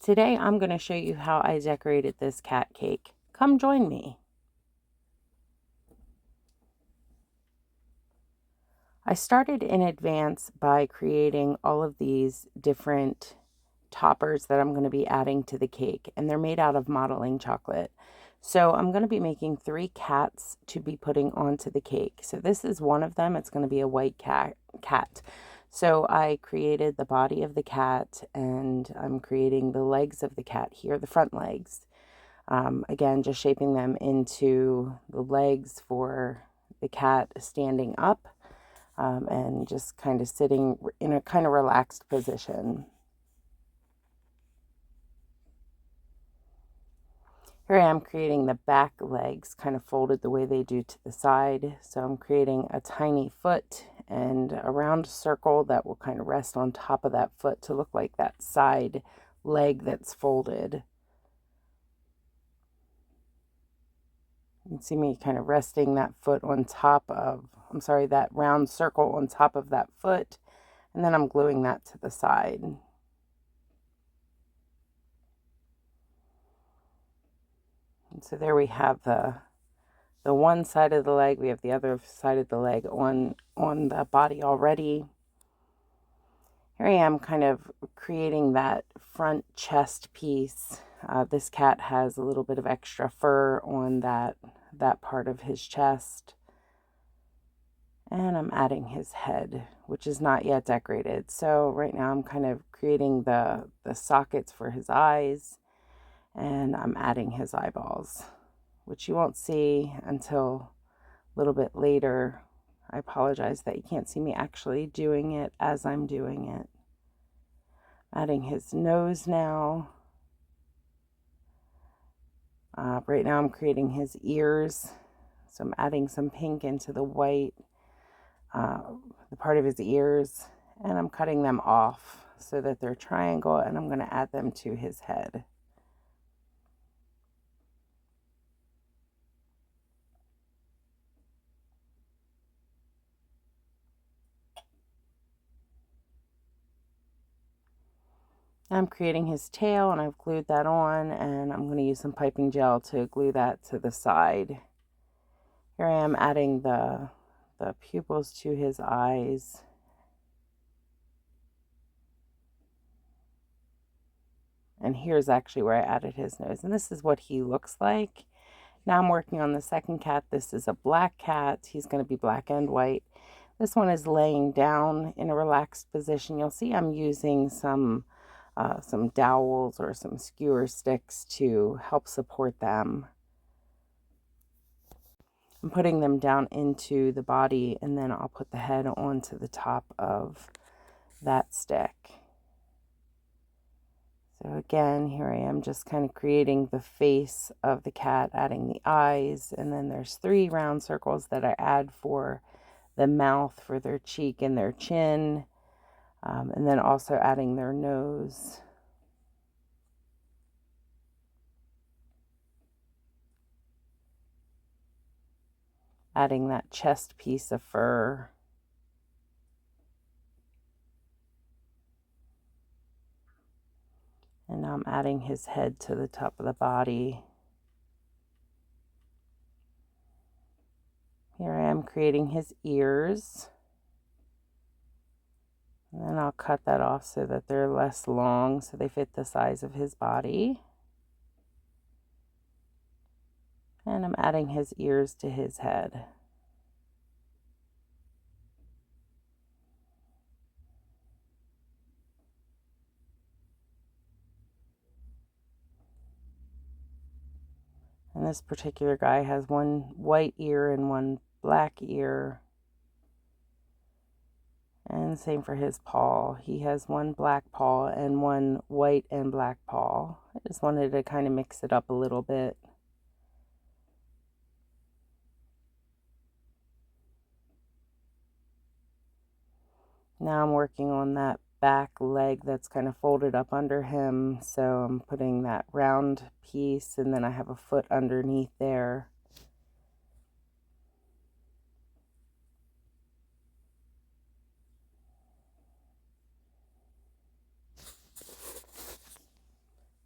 Today I'm going to show you how I decorated this cat cake. Come join me. I started in advance by creating all of these different toppers that I'm going to be adding to the cake, and they're made out of modeling chocolate. So I'm going to be making 3 cats to be putting onto the cake. So this is one of them. It's going to be a white cat. So I created the body of the cat, and I'm creating the legs of the cat here, the front legs. Again, just shaping them into the legs for the cat standing up, and just kind of sitting in a kind of relaxed position. Here I am creating the back legs kind of folded the way they do to the side. So I'm creating a tiny foot and a round circle that will kind of rest on top of that foot to look like that side leg that's folded. You can see me kind of resting that foot on top of, that round circle on top of that foot. And then I'm gluing that to the side. And so there we have the one side of the leg. We have the other side of the leg on the body already. Here I am kind of creating that front chest piece. This cat has a little bit of extra fur on that part of his chest. And I'm adding his head, which is not yet decorated. So right now I'm kind of creating the sockets for his eyes, and I'm adding his eyeballs, which you won't see until a little bit later. I apologize that you can't see me actually doing it as I'm doing it. Adding his nose now. Right now I'm creating his ears. So I'm adding some pink into the white, the part of his ears, and I'm cutting them off so that they're triangle, and I'm going to add them to his head. I'm creating his tail, and I've glued that on, and I'm going to use some piping gel to glue that to the side. Here I am adding the pupils to his eyes. And here's actually where I added his nose, and this is what he looks like. Now I'm working on the second cat. This is a black cat. He's going to be black and white. This one is laying down in a relaxed position. You'll see I'm using some dowels or some skewer sticks to help support them. I'm putting them down into the body, and then I'll put the head onto the top of that stick. So again, here I am just kind of creating the face of the cat, adding the eyes, and then there's 3 round circles that I add for the mouth, for their cheek and their chin, and then also adding their nose. Adding that chest piece of fur. And now I'm adding his head to the top of the body. Here I am creating his ears. And then I'll cut that off so that they're less long, so they fit the size of his body. And I'm adding his ears to his head. And this particular guy has one white ear and one black ear. And same for his paw. He has one black paw and one white and black paw. I just wanted to kind of mix it up a little bit. Now I'm working on that back leg that's kind of folded up under him. So I'm putting that round piece, and then I have a foot underneath there.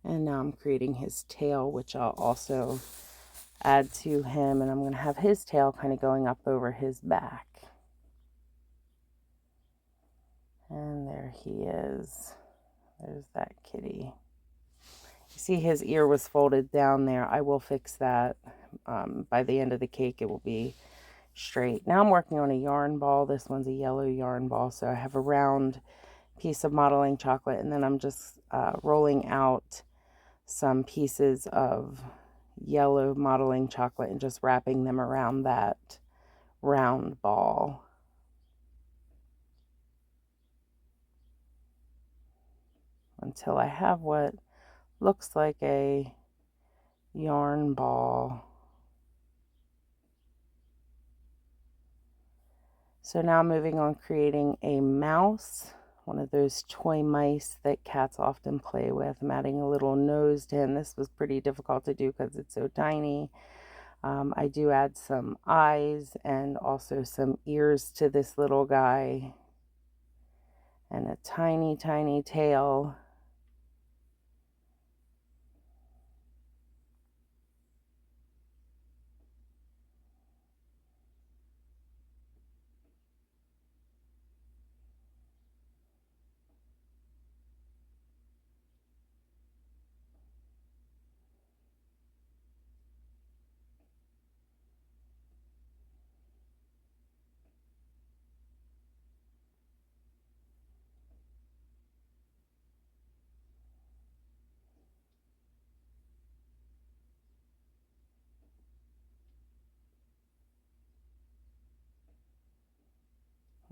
And now I'm creating his tail, which I'll also add to him, and I'm going to have his tail kind of going up over his back. And there he is. There's that kitty. You see his ear was folded down there. I will fix that. By the end of the cake, it will be straight. Now I'm working on a yarn ball. This one's a yellow yarn ball. So I have a round piece of modeling chocolate, and then I'm just rolling out some pieces of yellow modeling chocolate and just wrapping them around that round ball. Until I have what looks like a yarn ball. So now moving on, creating a mouse, one of those toy mice that cats often play with. I'm adding a little nose to him. This was pretty difficult to do because it's so tiny. I do add some eyes and also some ears to this little guy, and a tiny, tiny tail.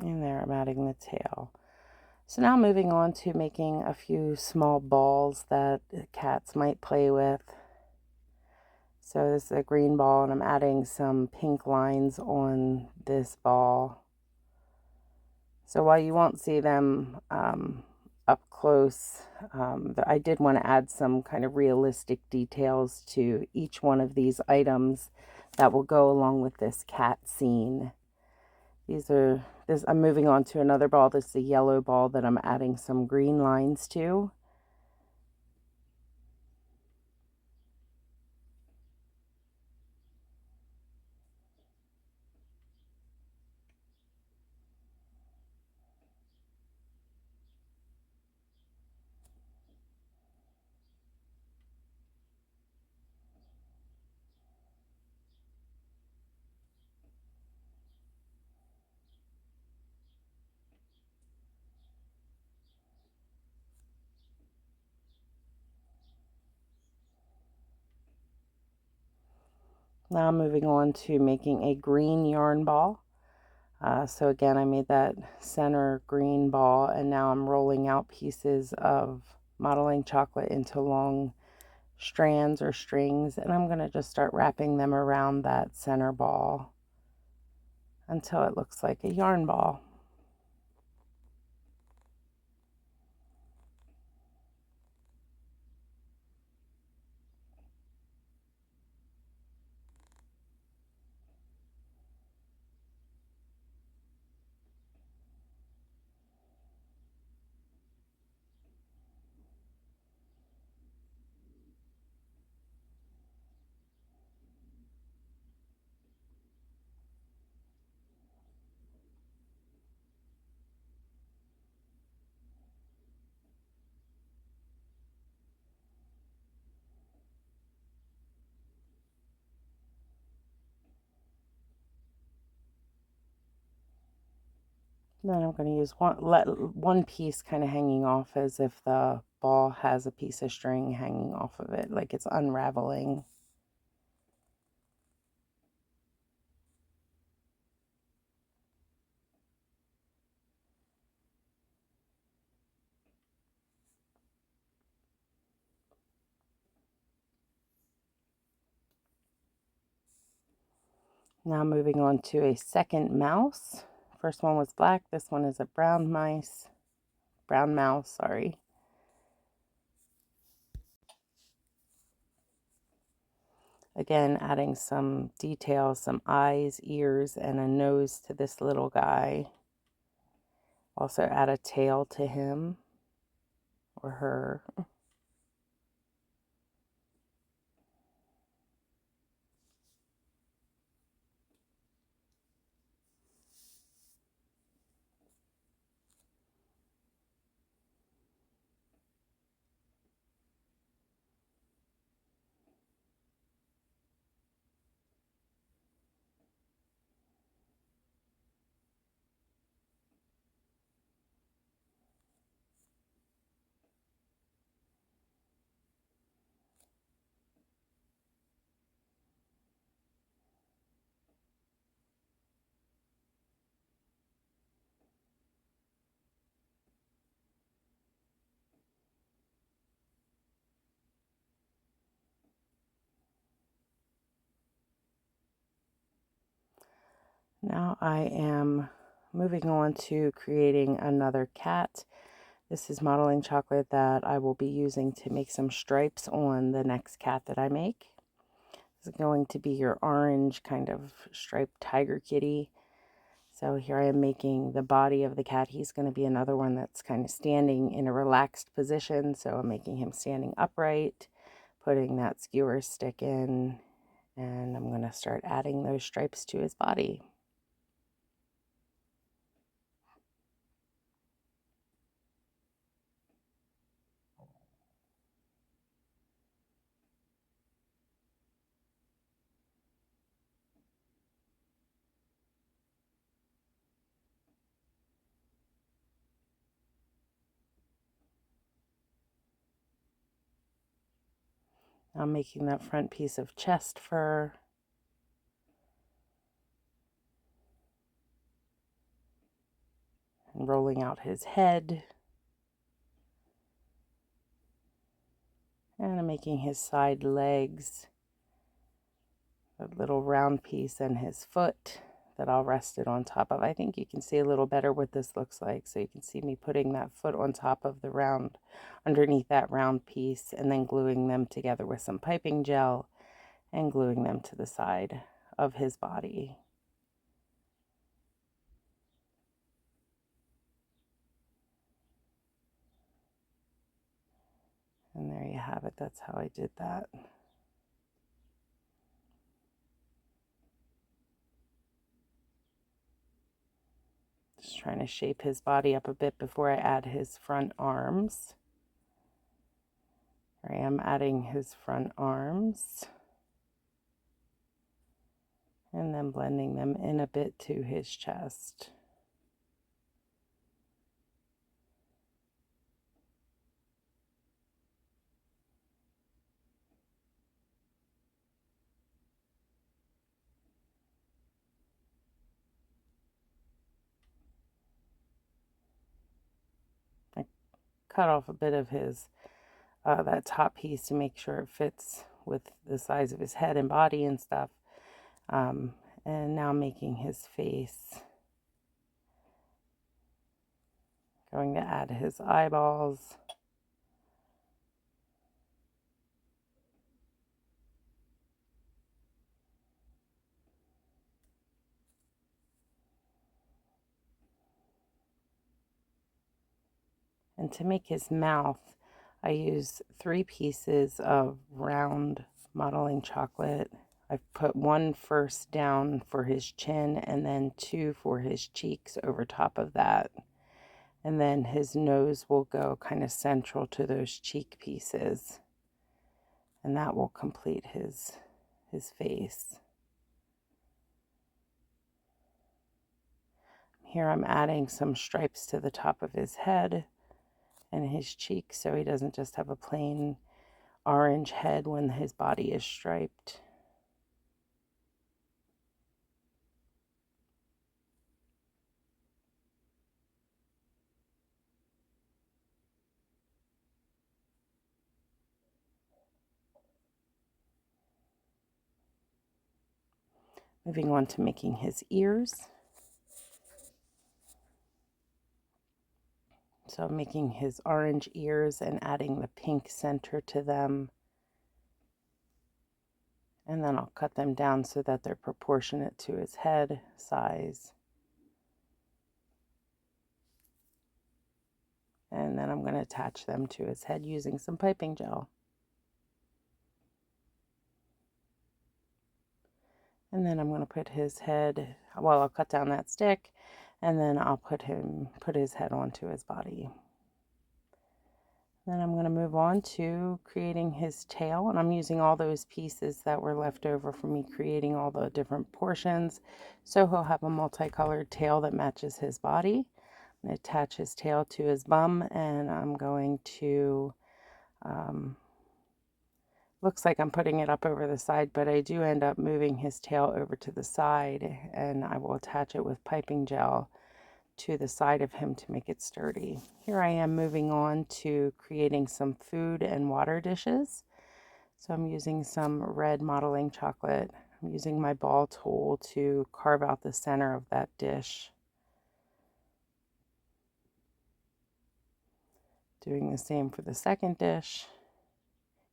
And there, I'm adding the tail. So now moving on to making a few small balls that cats might play with. So this is a green ball, and I'm adding some pink lines on this ball. So while you won't see them up close, I did want to add some kind of realistic details to each one of these items that will go along with this cat scene. I'm moving on to another ball. This is a yellow ball that I'm adding some green lines to. Now I'm moving on to making a green yarn ball. So again, I made that center green ball, and now I'm rolling out pieces of modeling chocolate into long strands or strings, and I'm going to just start wrapping them around that center ball until it looks like a yarn ball. Then I'm going to use one piece kind of hanging off as if the ball has a piece of string hanging off of it, like it's unraveling. Now moving on to a second mouse. First one was black. This one is a brown mouse, sorry. Again, adding some details, some eyes, ears, and a nose to this little guy. Also add a tail to him or her. Now I am moving on to creating another cat. This is modeling chocolate that I will be using to make some stripes on the next cat that I make. This is going to be your orange kind of striped tiger kitty. So here I am making the body of the cat. He's going to be another one that's kind of standing in a relaxed position. So I'm making him standing upright, putting that skewer stick in, and I'm going to start adding those stripes to his body. I'm making that front piece of chest fur. And rolling out his head. And I'm making his side legs, a little round piece, and his foot that I'll rest it on top of. I think you can see a little better what this looks like. So you can see me putting that foot on top of the round, underneath that round piece, and then gluing them together with some piping gel and gluing them to the side of his body. And there you have it. That's how I did that. Just trying to shape his body up a bit before I add his front arms. Here I am adding his front arms and then blending them in a bit to his chest. I cut off a bit of his that top piece to make sure it fits with the size of his head and body and stuff. And now making his face. Going to add his eyeballs. And to make his mouth, I use 3 pieces of round modeling chocolate. I've put one first down for his chin and then 2 for his cheeks over top of that. And then his nose will go kind of central to those cheek pieces. And that will complete his face. Here I'm adding some stripes to the top of his head and his cheeks so he doesn't just have a plain orange head when his body is striped. Moving on to making his ears. So I'm making his orange ears and adding the pink center to them. And then I'll cut them down so that they're proportionate to his head size. And then I'm going to attach them to his head using some piping gel. And then I'm going to put his head, well, I'll cut down that stick, and then I'll put his head onto his body. Then I'm going to move on to creating his tail, and I'm using all those pieces that were left over from me creating all the different portions. So he'll have a multicolored tail that matches his body. I'm going to attach his tail to his bum, and I'm going to, looks like I'm putting it up over the side, but I do end up moving his tail over to the side, and I will attach it with piping gel to the side of him to make it sturdy. Here I am moving on to creating some food and water dishes. So I'm using some red modeling chocolate. I'm using my ball tool to carve out the center of that dish. Doing the same for the second dish.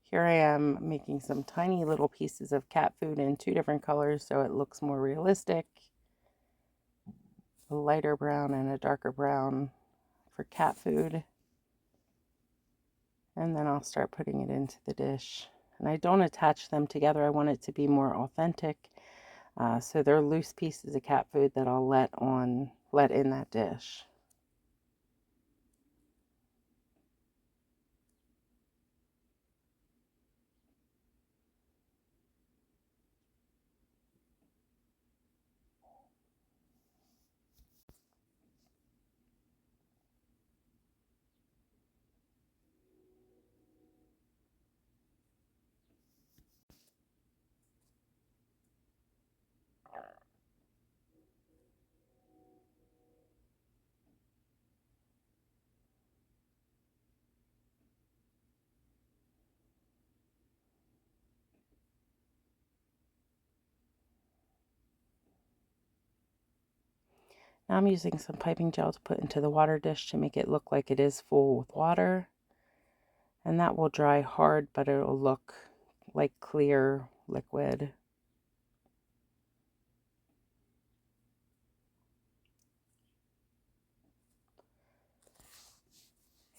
Here I am making some tiny little pieces of cat food in 2 different colors so it looks more realistic. A lighter brown and a darker brown for cat food. And then I'll start putting it into the dish. And I don't attach them together. I want it to be more authentic. So they're loose pieces of cat food that I'll let in that dish. Now I'm using some piping gel to put into the water dish to make it look like it is full with water. And that will dry hard, but it'll look like clear liquid.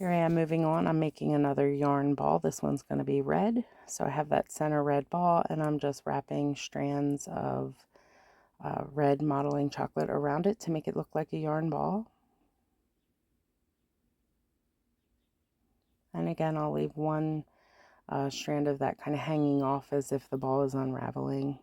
Here I am moving on. I'm making another yarn ball. This one's going to be red. So I have that center red ball, and I'm just wrapping strands of red modeling chocolate around it to make it look like a yarn ball. And again, I'll leave one strand of that kind of hanging off as if the ball is unraveling.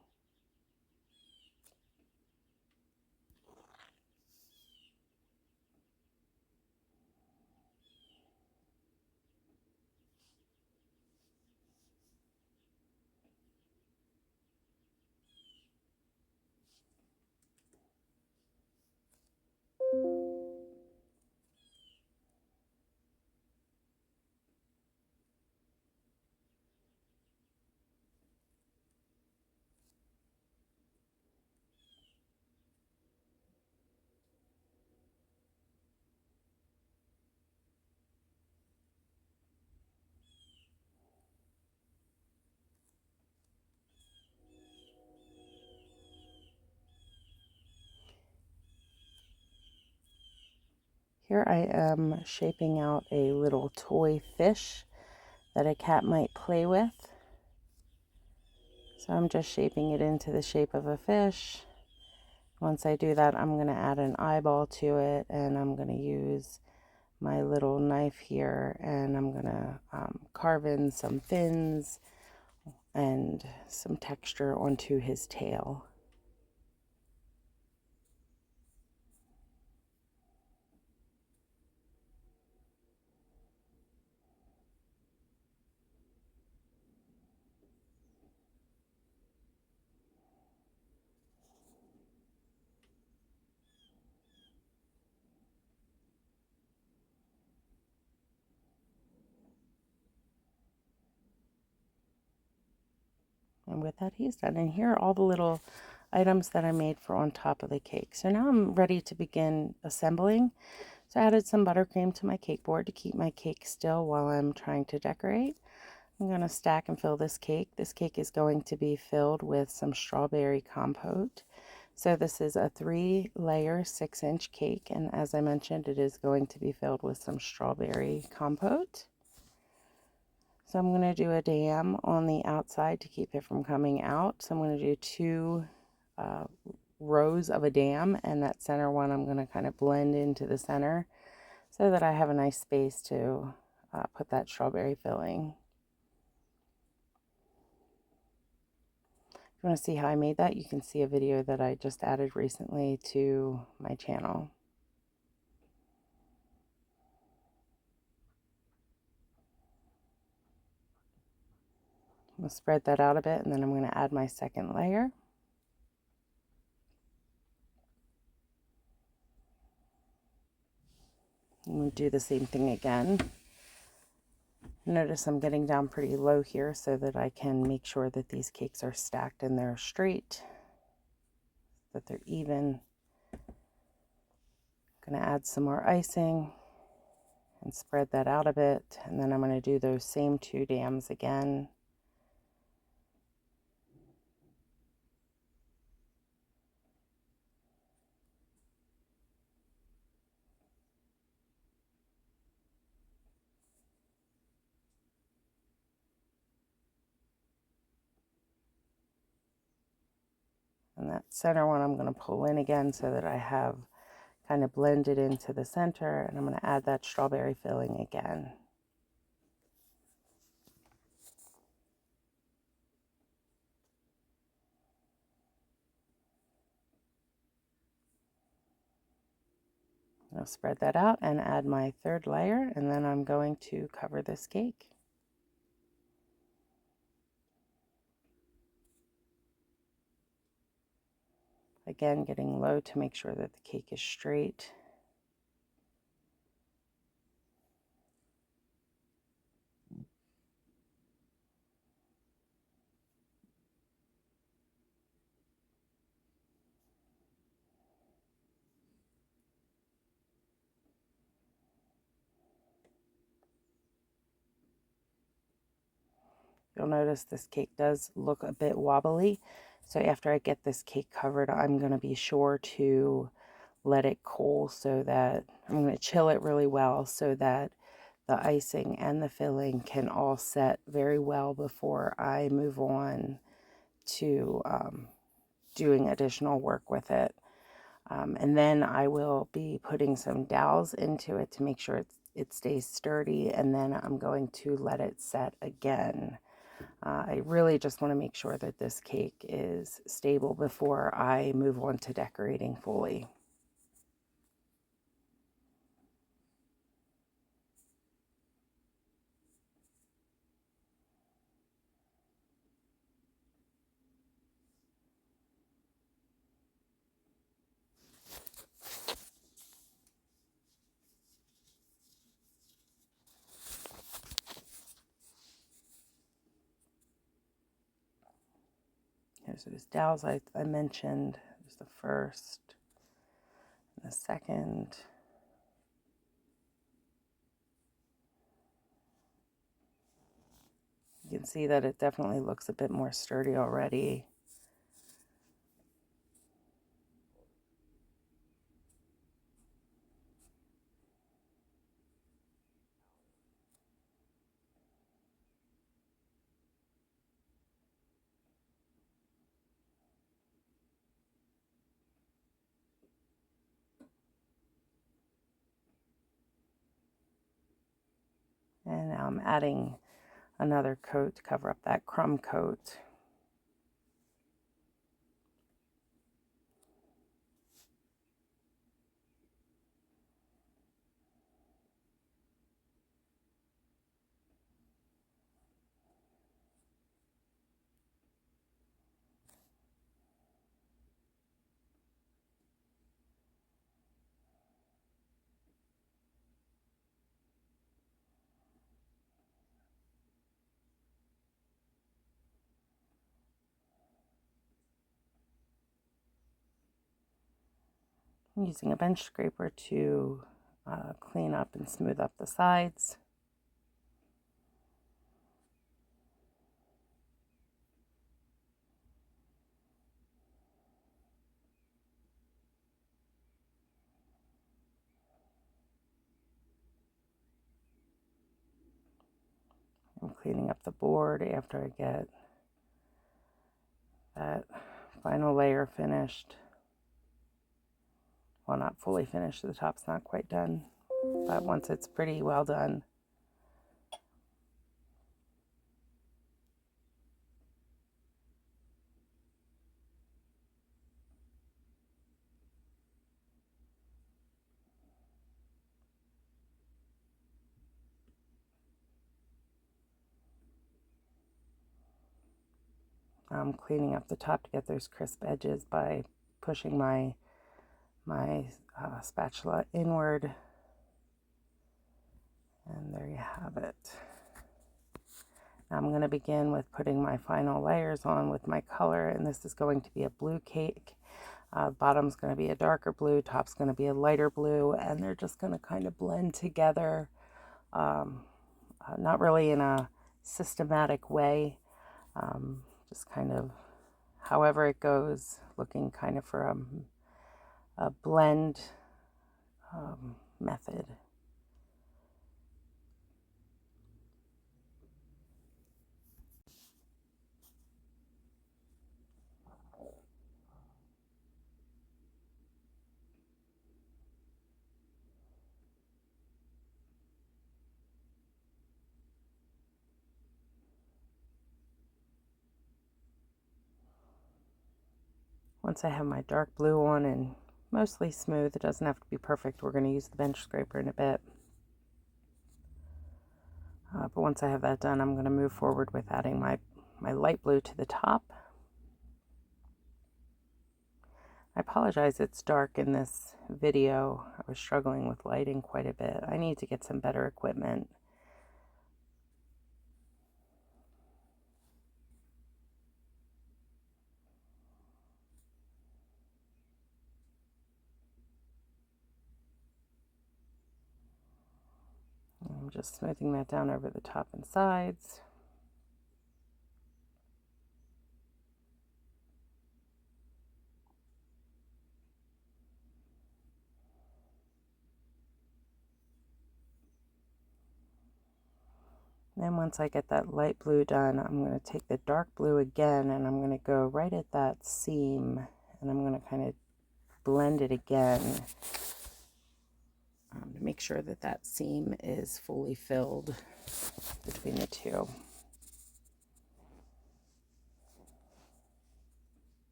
Here I am shaping out a little toy fish that a cat might play with. So I'm just shaping it into the shape of a fish. Once I do that, I'm going to add an eyeball to it, and I'm going to use my little knife here, and I'm going to carve in some fins and some texture onto his tail. And with that, he's done. And here are all the little items that I made for on top of the cake. So now I'm ready to begin assembling. So I added some buttercream to my cake board to keep my cake still while I'm trying to decorate. I'm going to stack and fill this cake. This cake is going to be filled with some strawberry compote. So this is a 3-layer 6-inch cake, and as I mentioned, it is going to be filled with some strawberry compote. So I'm going to do a dam on the outside to keep it from coming out. So I'm going to do 2 rows of a dam, and that center one I'm going to kind of blend into the center so that I have a nice space to put that strawberry filling. If you want to see how I made that, you can see a video that I just added recently to my channel. I'm going to spread that out a bit, and then I'm going to add my second layer. And we do the same thing again. Notice I'm getting down pretty low here so that I can make sure that these cakes are stacked and they're straight, that they're even. I'm going to add some more icing and spread that out a bit, and then I'm going to do those same 2 dams again. And that center one I'm going to pull in again so that I have kind of blended into the center, and I'm going to add that strawberry filling again. I'll spread that out and add my 3rd layer, and then I'm going to cover this cake. Again, getting low to make sure that the cake is straight. You'll notice this cake does look a bit wobbly. So after I get this cake covered, I'm going to be sure to let it cool so that I'm going to chill it really well so that the icing and the filling can all set very well before I move on to doing additional work with it. And then I will be putting some dowels into it to make sure it stays sturdy, and then I'm going to let it set again. I really just want to make sure that this cake is stable before I move on to decorating fully. Here's those dowels I mentioned. There's the first and the second. You can see that it definitely looks a bit more sturdy already. And now I'm adding another coat to cover up that crumb coat. I'm using a bench scraper to clean up and smooth up the sides. I'm cleaning up the board after I get that final layer finished. Well, not fully finished, the top's not quite done, but once it's pretty well done. I'm cleaning up the top to get those crisp edges by pushing my spatula inward. And there you have it. I'm going to begin with putting my final layers on with my color, and this is going to be a blue cake. Bottom's going to be a darker blue, top's going to be a lighter blue, and they're just going to kind of blend together, not really in a systematic way, just kind of however it goes, looking kind of for a blend method. Once I have my dark blue on and mostly smooth, it doesn't have to be perfect, we're going to use the bench scraper in a bit. But once I have that done, I'm going to move forward with adding my light blue to the top. I apologize, it's dark in this video. I was struggling with lighting quite a bit. I need to get some better equipment. I'm just smoothing that down over the top and sides. Then once I get that light blue done, I'm going to take the dark blue again and I'm going to go right at that seam and I'm going to kind of blend it again to make sure that that seam is fully filled between the two.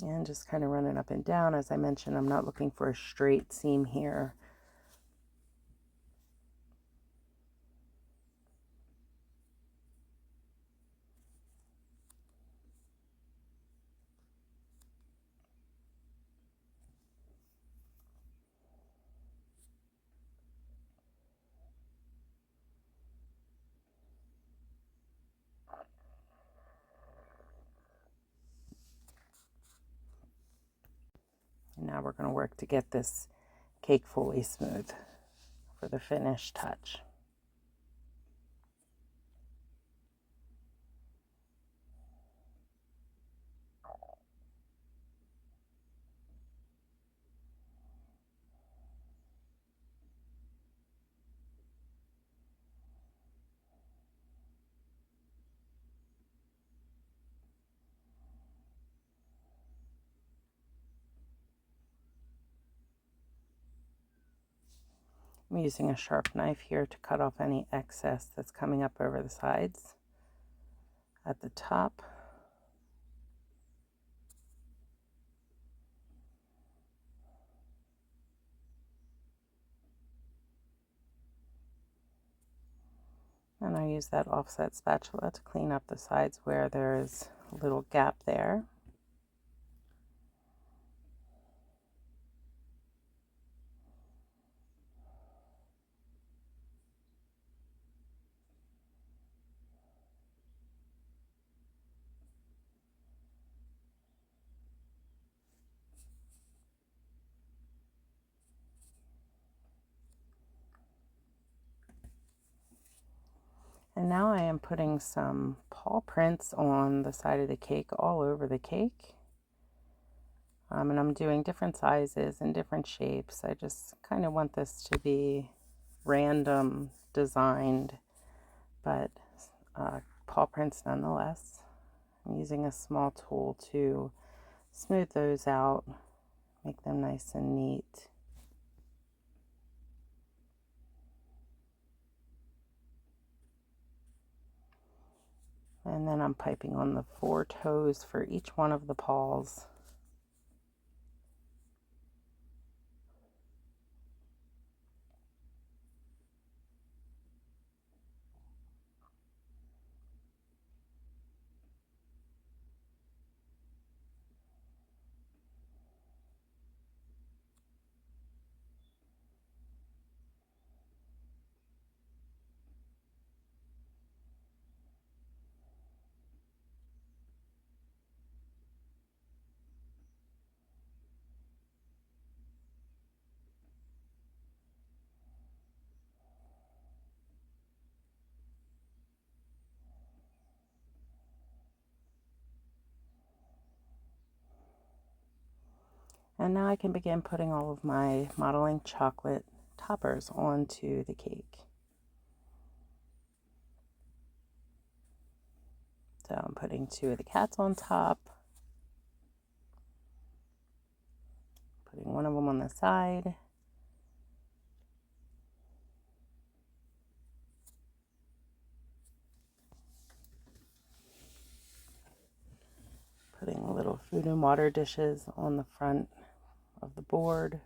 And just kind of run it up and down. As I mentioned, I'm not looking for a straight seam here. And now we're going to work to get this cake fully smooth for the finished touch. I'm using a sharp knife here to cut off any excess that's coming up over the sides at the top. And I use that offset spatula to clean up the sides where there's a little gap there. And now I am putting some paw prints on the side of the cake, all over the cake. And I'm doing different sizes and different shapes. I just kind of want this to be random designed, but paw prints nonetheless. I'm using a small tool to smooth those out, make them nice and neat. And then I'm piping on the 4 toes for each one of the paws. And now I can begin putting all of my modeling chocolate toppers onto the cake. So I'm putting 2 of the cats on top, putting one of them on the side, putting the little food and water dishes on the front of the board.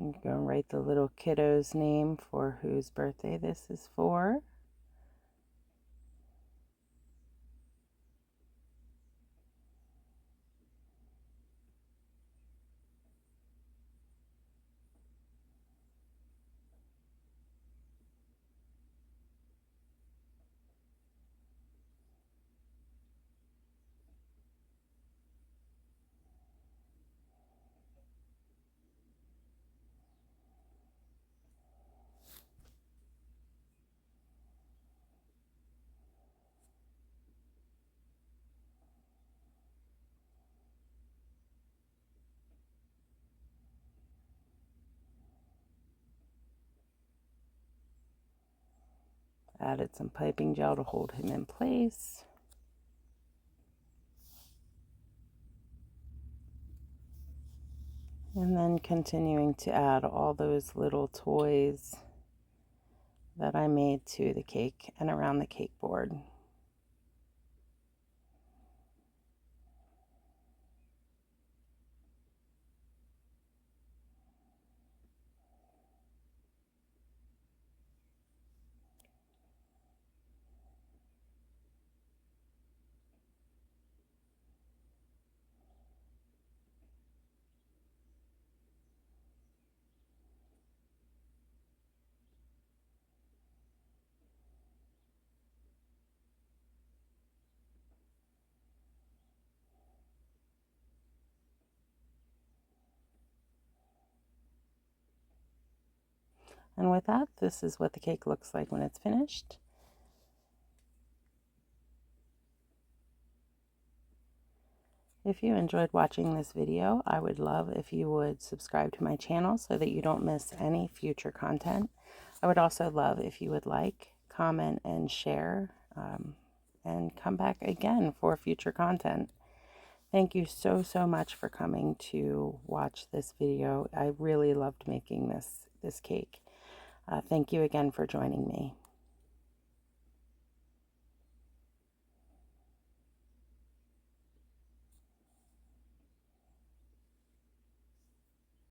I'm going to write the little kiddo's name for whose birthday this is for. Added some piping gel to hold him in place. And then continuing to add all those little toys that I made to the cake and around the cake board. And with that, this is what the cake looks like when it's finished. If you enjoyed watching this video, I would love if you would subscribe to my channel so that you don't miss any future content. I would also love if you would like, comment, and share, and come back again for future content. Thank you so, so much for coming to watch this video. I really loved making this cake. Thank you again for joining me.